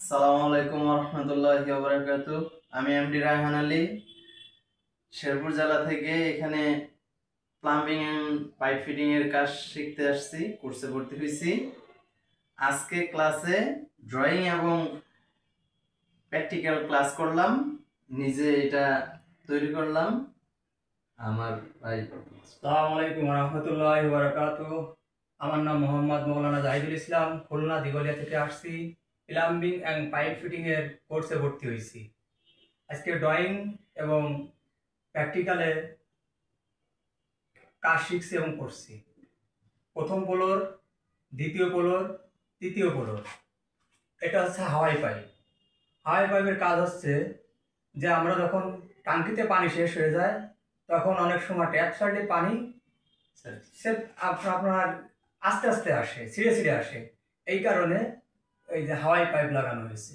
সালামু আলাইকুম রহমতুল্লাহি ওয়া বারাকাতুহু। আমি এমডি রায়হান আলী, শেরপুর জেলা থেকে এখানে প্লাম্বিং এন্ড পাইপ ফিটিং এর কাজ শিখতে আসছি, কোর্সে ভর্তি হয়েছি। আজকে ক্লাসে ড্রয়িং এবং প্র্যাকটিক্যাল ক্লাস করলাম, নিজে এটা তৈরি করলাম। আমার ভাই আসসালামু আলাইকুম রহমতুল্লাহি ওয়া বারাকাতুহু। আমার নাম মোহাম্মদ মৌলানা জাহিদুল ইসলাম, খুলনা দিঘলিয়া থেকে আসছি। প্লাম্বিং অ্যান্ড পাইপ ফিটিং এর কোর্সে ভর্তি হয়েছি। আজকে ড্রয়িং এবং প্র্যাকটিক্যালে কাজ শিখছি এবং করছি। প্রথম ফ্লোর, দ্বিতীয় ফ্লোর, তৃতীয় ফ্লোর। এটা হচ্ছে হাওয়াই পাইপ। হাওয়াই পাইপের কাজ হচ্ছে যে আমরা যখন টাঙ্কিতে পানি শেষ হয়ে যায়, তখন অনেক সময় ট্যাপ সাইডে পানি সে আপনার আস্তে আস্তে আসে, ছিঁড়ে ছিঁড়ে আসে। এই কারণে এই যে হাওয়াই পাইপ লাগানো হয়েছে।